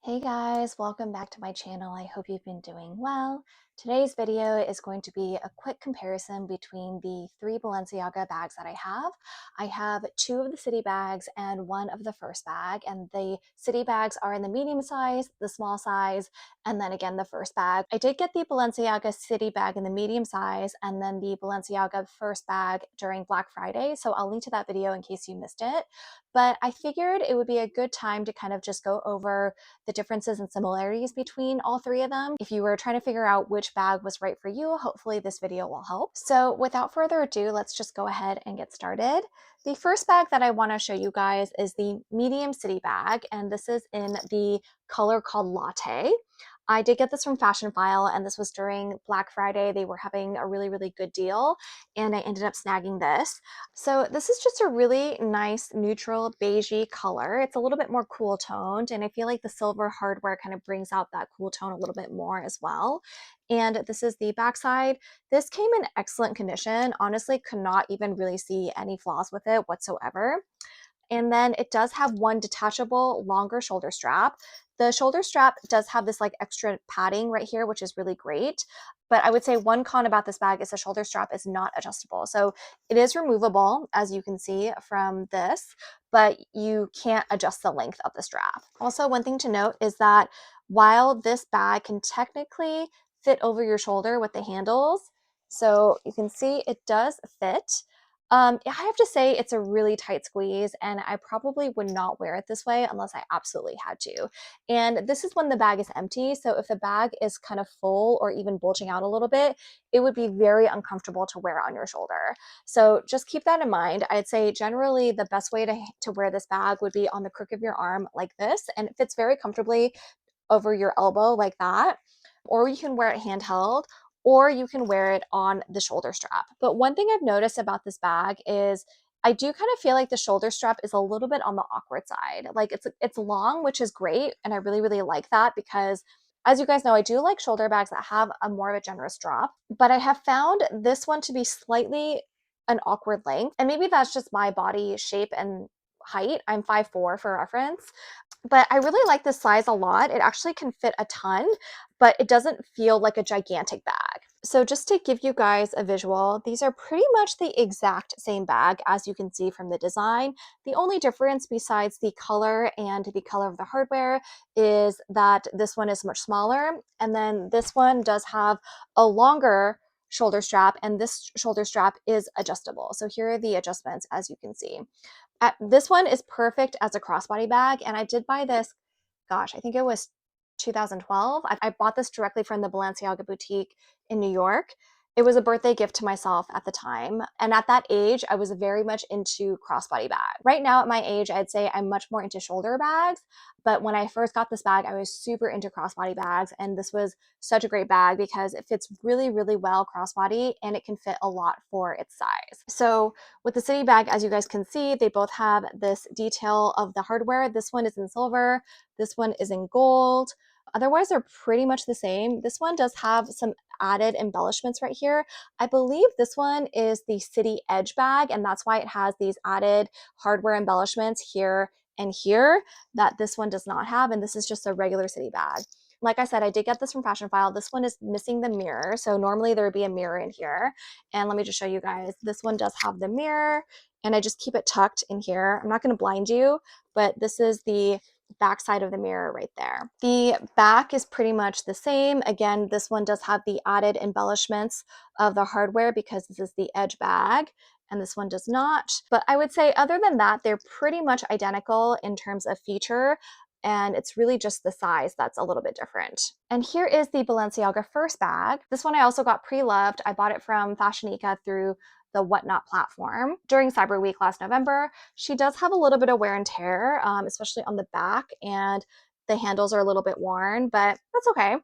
Hey guys, welcome back to my channel. I hope you've been doing well. Today's video is going to be a quick comparison between the three Balenciaga bags that I have. I have two of the city bags and one of the first bag, and the city bags are in the medium size, the small size, and then again the first bag. I did get the Balenciaga city bag in the medium size and then the Balenciaga first bag during Black Friday, so I'll link to that video in case you missed it. But I figured it would be a good time to kind of just go over the differences and similarities between all three of them. If you were trying to figure out which bag was right for you, hopefully this video will help. So without further ado, let's just go ahead and get started. The first bag that I want to show you guys is the medium city bag, and this is in the color called Latte. I did get this from Fashionphile, and this was during Black Friday. They were having a really good deal, and I ended up snagging this. So this is just a really nice neutral beigey color. It's a little bit more cool toned, and I feel like the silver hardware kind of brings out that cool tone a little bit more as well. And this is the backside. This came in excellent condition. Honestly, could not even really see any flaws with it whatsoever. And then it does have one detachable longer shoulder strap. The shoulder strap does have this like extra padding right here, which is really great. But I would say one con about this bag is the shoulder strap is not adjustable. So it is removable, as you can see from this, but you can't adjust the length of the strap. Also, one thing to note is that while this bag can technically fit over your shoulder with the handles, so you can see it does fit. I have to say it's a really tight squeeze, and I probably would not wear it this way unless I absolutely had to. And this is when the bag is empty, so if the bag is kind of full or even bulging out a little bit, it would be very uncomfortable to wear on your shoulder. So just keep that in mind. I'd say generally the best way to wear this bag would be on the crook of your arm like this, and it fits very comfortably over your elbow like that. Or you can wear it handheld, or you can wear it on the shoulder strap. But one thing I've noticed about this bag is I do kind of feel like the shoulder strap is a little bit on the awkward side. Like it's long, which is great, and I really like that because as you guys know, I do like shoulder bags that have a more of a generous drop, but I have found this one to be slightly an awkward length. And maybe that's just my body shape and height. I'm 5'4" for reference. But I really like this size a lot. It actually can fit a ton, but it doesn't feel like a gigantic bag. So just to give you guys a visual, these are pretty much the exact same bag as you can see from the design. The only difference besides the color and the color of the hardware is that this one is much smaller, and then this one does have a longer shoulder strap, and this shoulder strap is adjustable. So here are the adjustments, as you can see. This one is perfect as a crossbody bag, and I did buy this, gosh, I think it was 2012. I bought this directly from the Balenciaga boutique in New York. It was a birthday gift to myself at the time, and at that age, I was very much into crossbody bags. Right now, at my age, I'd say I'm much more into shoulder bags, but when I first got this bag, I was super into crossbody bags, and this was such a great bag because it fits really well crossbody, and it can fit a lot for its size. So with the city bag, as you guys can see, they both have this detail of the hardware. This one is in silver, this one is in gold. Otherwise, they're pretty much the same. This one does have some added embellishments right here. I believe this one is the City Edge bag, and that's why it has these added hardware embellishments here and here that this one does not have, and this is just a regular City bag. Like I said, I did get this from Fashionphile. This one is missing the mirror, so normally there would be a mirror in here. And let me just show you guys. This one does have the mirror, and I just keep it tucked in here. I'm not going to blind you, but this is the back side of the mirror right there. The back is pretty much the same. Again, this one does have the added embellishments of the hardware because this is the Edge bag, and this one does not. But I would say other than that, they're pretty much identical in terms of feature, and it's really just the size that's a little bit different. And here is the Balenciaga First bag. This one I also got pre-loved. I bought it from Fashionica through the Whatnot platform during Cyber Week last November. She does have a little bit of wear and tear, especially on the back, and the handles are a little bit worn, but that's okay.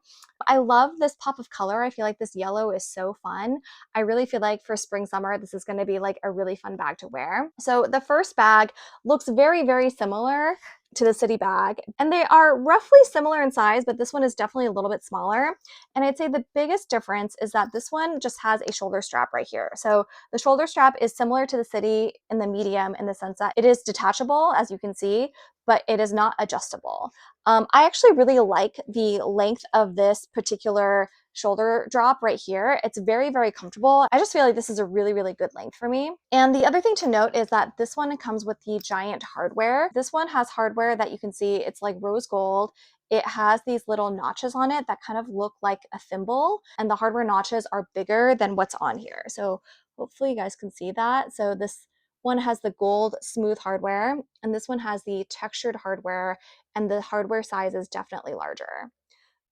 I love this pop of color. I feel like this yellow is so fun. I really feel like for spring, summer, this is going to be like a really fun bag to wear. So the first bag looks very similar to the city bag, and they are roughly similar in size, but this one is definitely a little bit smaller. And I'd say the biggest difference is that this one just has a shoulder strap right here. So the shoulder strap is similar to the city in the medium in the sense that it is detachable, as you can see, but it is not adjustable. I actually really like the length of this particular shoulder drop right here. It's very, very comfortable. I just feel like this is a really, really good length for me. And the other thing to note is that this one comes with the giant hardware. This one has hardware that you can see, it's like rose gold. It has these little notches on it that kind of look like a thimble, and the hardware notches are bigger than what's on here. So hopefully you guys can see that. So this one has the gold smooth hardware, and this one has the textured hardware, and the hardware size is definitely larger.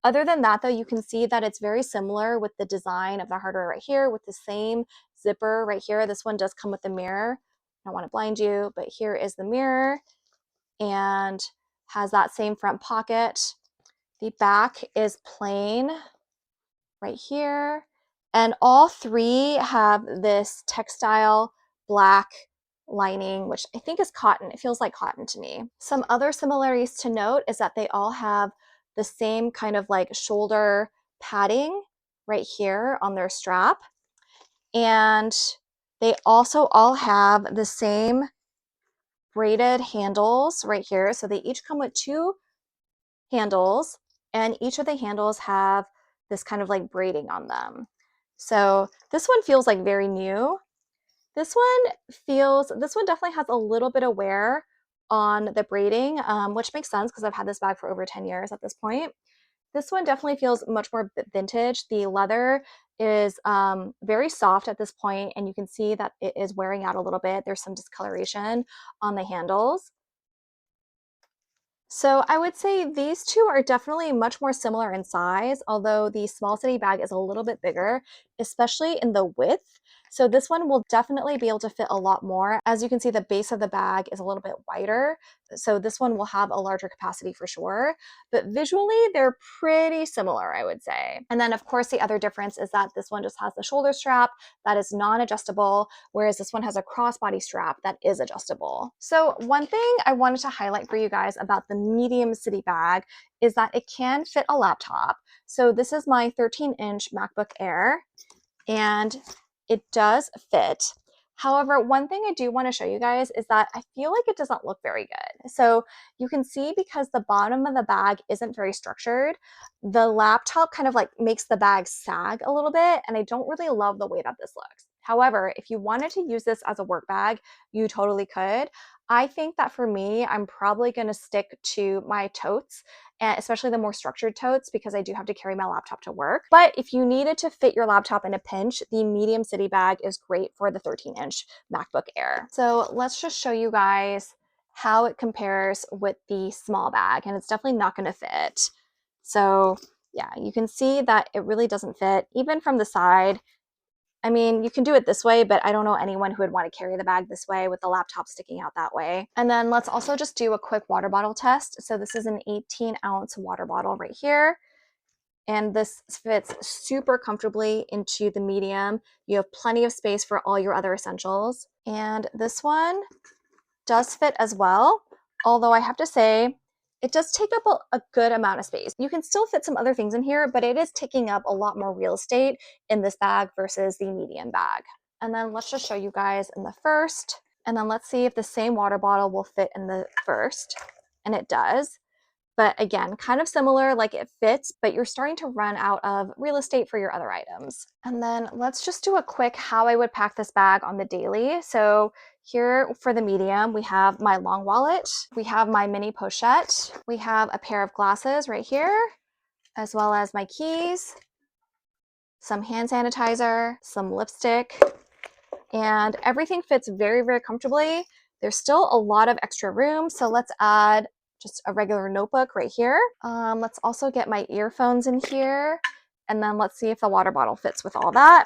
Other than that, though, you can see that it's very similar with the design of the hardware right here with the same zipper right here. This one does come with a mirror. I don't want to blind you, but here is the mirror and has that same front pocket. The back is plain right here. And all three have this textile black lining, which I think is cotton. It feels like cotton to me. Some other similarities to note is that they all have the same kind of like shoulder padding right here on their strap. And they also all have the same braided handles right here. So they each come with 2 handles, and each of the handles have this kind of like braiding on them. So this one feels like very new. This one definitely has a little bit of wear on the braiding, which makes sense because I've had this bag for over 10 years at this point. This one definitely feels much more vintage. The leather is very soft at this point, and you can see that it is wearing out a little bit. There's some discoloration on the handles. So I would say these two are definitely much more similar in size, although the Small City bag is a little bit bigger, especially in the width. So this one will definitely be able to fit a lot more. As you can see, the base of the bag is a little bit wider, so this one will have a larger capacity for sure. But visually, they're pretty similar, I would say. And then, of course, the other difference is that this one just has the shoulder strap that is non-adjustable, whereas this one has a crossbody strap that is adjustable. So one thing I wanted to highlight for you guys about the medium city bag is that it can fit a laptop. So this is my 13-inch MacBook Air, and it does fit. However, one thing I do want to show you guys is that I feel like it doesn't look very good. So you can see, because the bottom of the bag isn't very structured, the laptop kind of like makes the bag sag a little bit, and I don't really love the way that this looks. However, if you wanted to use this as a work bag, you totally could. I think that for me, I'm probably going to stick to my totes, and especially the more structured totes, because I do have to carry my laptop to work. But if you needed to fit your laptop in a pinch, the medium city bag is great for the 13-inch MacBook Air. So let's just show you guys how it compares with the small bag, and it's definitely not going to fit. So yeah, you can see that it really doesn't fit, even from the side. I mean, you can do it this way, but I don't know anyone who would want to carry the bag this way with the laptop sticking out that way. And then let's also just do a quick water bottle test. So this is an 18-ounce water bottle right here, and this fits super comfortably into the medium. You have plenty of space for all your other essentials. And this one does fit as well, although I have to say, it does take up a good amount of space. You can still fit some other things in here, but it is taking up a lot more real estate in this bag versus the medium bag. And then let's just show you guys in the First, and then let's see if the same water bottle will fit in the First, and it does. But again, kind of similar, like it fits, but you're starting to run out of real estate for your other items. And then let's just do a quick how I would pack this bag on the daily. So here for the medium, we have my long wallet, we have my mini pochette, we have a pair of glasses right here, as well as my keys, some hand sanitizer, some lipstick, and everything fits very, very comfortably. There's still a lot of extra room, so let's add just a regular notebook right here. Let's also get my earphones in here, and then let's see if the water bottle fits with all that.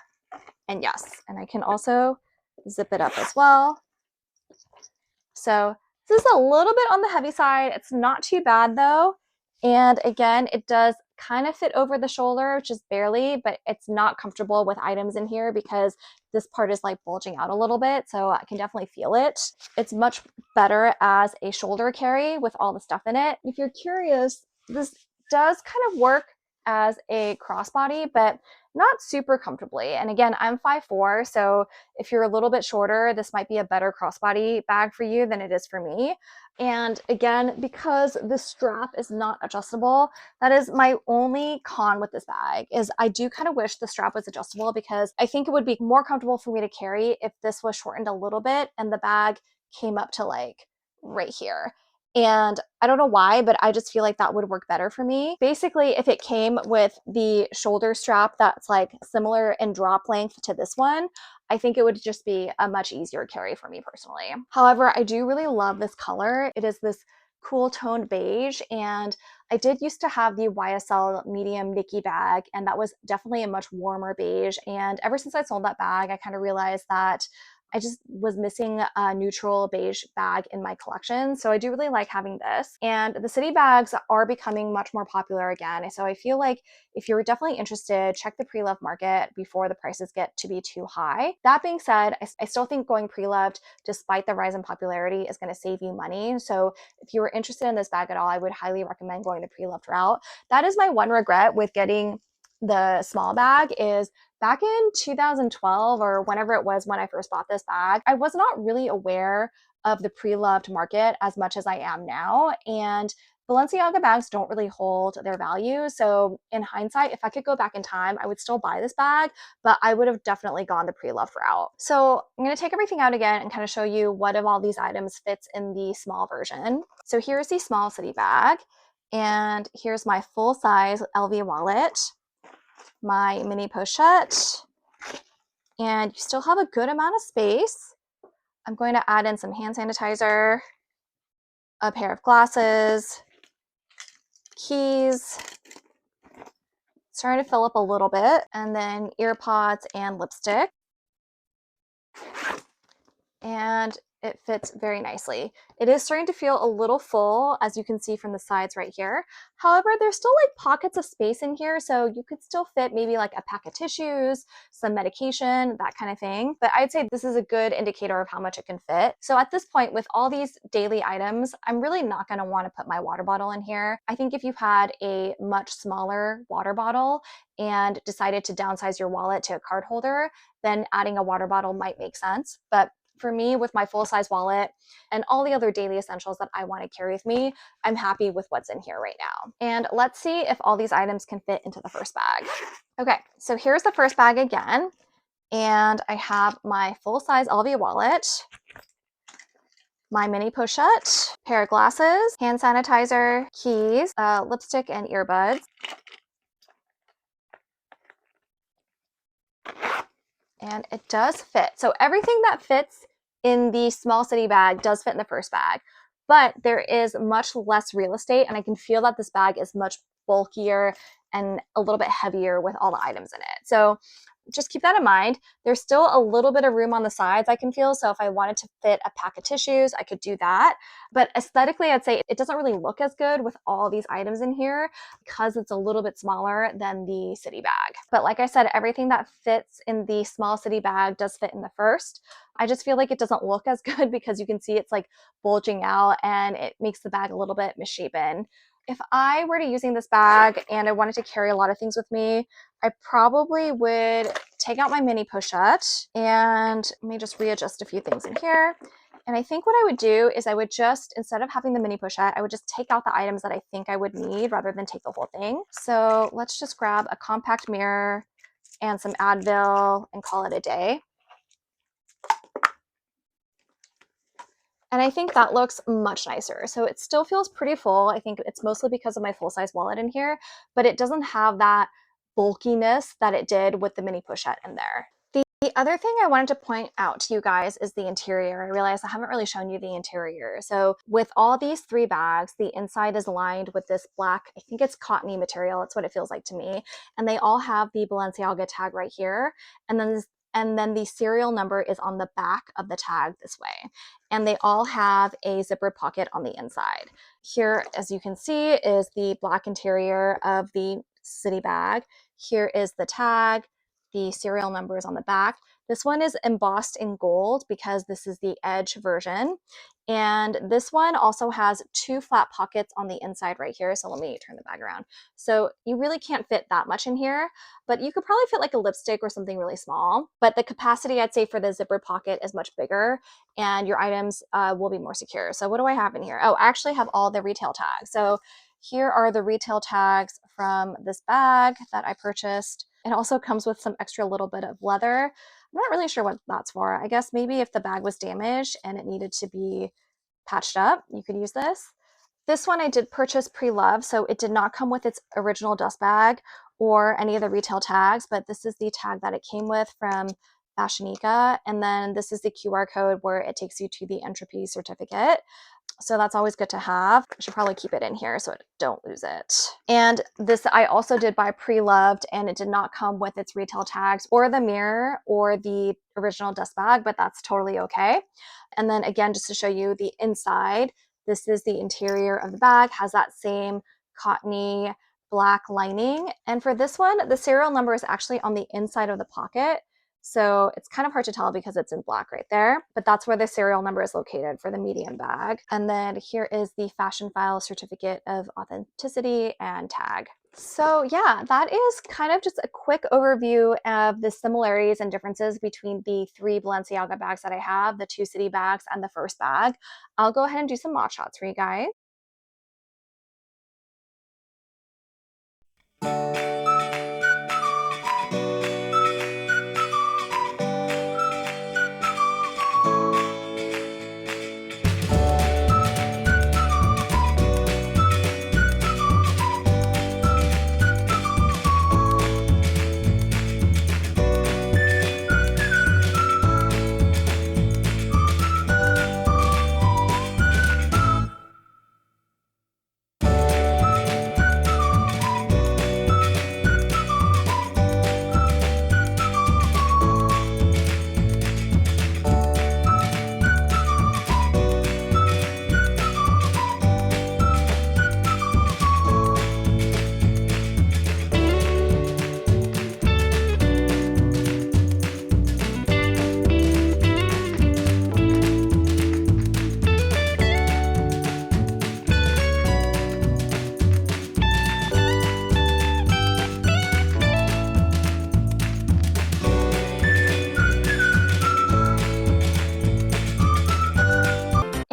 And yes, and I can also zip it up as well. So this is a little bit on the heavy side. It's not too bad though. And again, it does kind of fit over the shoulder, just barely, but it's not comfortable with items in here because this part is like bulging out a little bit. So I can definitely feel it. It's much better as a shoulder carry with all the stuff in it. If you're curious, this does kind of work as a crossbody, but not super comfortably. And again, I'm 5'4", so if you're a little bit shorter, this might be a better crossbody bag for you than it is for me. And again, because the strap is not adjustable, that is my only con with this bag, is I do kind of wish the strap was adjustable, because I think it would be more comfortable for me to carry if this was shortened a little bit and the bag came up to like right here. And I don't know why, but I just feel like that would work better for me. Basically, if it came with the shoulder strap that's like similar in drop length to this one, I think it would just be a much easier carry for me personally. However, I do really love this color. It is this cool toned beige, and I did used to have the YSL medium Nikki bag, and that was definitely a much warmer beige. And ever since I sold that bag, I kind of realized that I just was missing a neutral beige bag in my collection. So I do really like having this. And the city bags are becoming much more popular again. So I feel like if you're definitely interested, check the pre-loved market before the prices get to be too high. That being said, I still think going pre-loved, despite the rise in popularity, is going to save you money. So if you were interested in this bag at all, I would highly recommend going the pre-loved route. That is my one regret with getting the small bag, is back in 2012 or whenever it was when I first bought this bag, I was not really aware of the pre-loved market as much as I am now. And Balenciaga bags don't really hold their value. So in hindsight, if I could go back in time, I would still buy this bag, but I would have definitely gone the pre-loved route. So I'm going to take everything out again and kind of show you what of all these items fits in the small version. So here's the small city bag, and here's my full size LV wallet, my mini pochette, and you still have a good amount of space. I'm going to add in some hand sanitizer, a pair of glasses, keys, starting to fill up a little bit, and then ear pods and lipstick. And it fits very nicely. It is starting to feel a little full, as you can see from the sides right here. However, there's still like pockets of space in here, so you could still fit maybe like a pack of tissues, some medication, that kind of thing. But I'd say this is a good indicator of how much it can fit. So at this point, with all these daily items, I'm really not going to want to put my water bottle in here. I think if you had a much smaller water bottle and decided to downsize your wallet to a card holder, then adding a water bottle might make sense. But for me, with my full-size wallet and all the other daily essentials that I want to carry with me, I'm happy with what's in here right now. And let's see if all these items can fit into the first bag. Okay, so here's the first bag again. And I have my full-size LV wallet, my mini pochette, pair of glasses, hand sanitizer, keys, lipstick, and earbuds. And it does fit. So everything that fits in the small city bag does fit in the first bag, but there is much less real estate, and I can feel that this bag is much bulkier and a little bit heavier with all the items in it. So just keep that in mind. There's still a little bit of room on the sides, I can feel. So if I wanted to fit a pack of tissues, I could do that. But aesthetically, I'd say it doesn't really look as good with all these items in here because it's a little bit smaller than the city bag. But like I said, everything that fits in the small city bag does fit in the first. I just feel like it doesn't look as good because you can see it's like bulging out and it makes the bag a little bit misshapen. If I were to using this bag and I wanted to carry a lot of things with me, I probably would take out my mini pochette, and let me just readjust a few things in here. And I think what I would do is I would just, instead of having the mini pochette, I would just take out the items that I think I would need rather than take the whole thing. So let's just grab a compact mirror and some Advil and call it a day. And I think that looks much nicer. So it still feels pretty full. I think it's mostly because of my full-size wallet in here, but it doesn't have that bulkiness that it did with the mini pochette in there. The other thing I wanted to point out to you guys is the interior. I realized I haven't really shown you the interior. So with all these three bags, the inside is lined with this black, I think it's cottony material. It's what it feels like to me. And they all have the Balenciaga tag right here. And then the serial number is on the back of the tag this way. And they all have a zippered pocket on the inside. Here, as you can see, is the black interior of the city bag. Here is the tag. The serial number is on the back. This one is embossed in gold because this is the edge version. And this one also has 2 flat pockets on the inside right here. So let me turn the bag around. So you really can't fit that much in here, but you could probably fit like a lipstick or something really small. But the capacity, I'd say, for the zipper pocket is much bigger, and your items will be more secure. So what do I have in here? Oh, I actually have all the retail tags. So here are the retail tags from this bag that I purchased. It also comes with some extra little bit of leather. I'm not really sure what that's for. I guess maybe if the bag was damaged and it needed to be patched up, you could use this. This one I did purchase pre-loved, so it did not come with its original dust bag or any of the retail tags, but this is the tag that it came with from Fashionphile, and then this is the QR code where it takes you to the entropy certificate. So that's always good to have. I should probably keep it in here so I don't lose it. And this I also did buy pre-loved, and it did not come with its retail tags or the mirror or the original dust bag, but that's totally okay. And then again, just to show you the inside, this is the interior of the bag, has that same cottony black lining. And for this one, the serial number is actually on the inside of the pocket. So it's kind of hard to tell because it's in black right there, but that's where the serial number is located for the medium bag. And then here is the Fashionphile certificate of authenticity and tag. So yeah, that is kind of just a quick overview of the similarities and differences between the 3 Balenciaga bags that I have, the 2 city bags and the first bag. I'll go ahead and do some mock shots for you guys.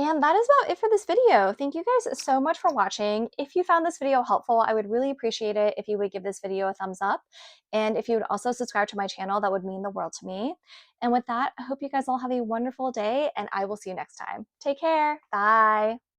And that is about it for this video. Thank you guys so much for watching. If you found this video helpful, I would really appreciate it if you would give this video a thumbs up. And if you would also subscribe to my channel, that would mean the world to me. And with that, I hope you guys all have a wonderful day, and I will see you next time. Take care. Bye.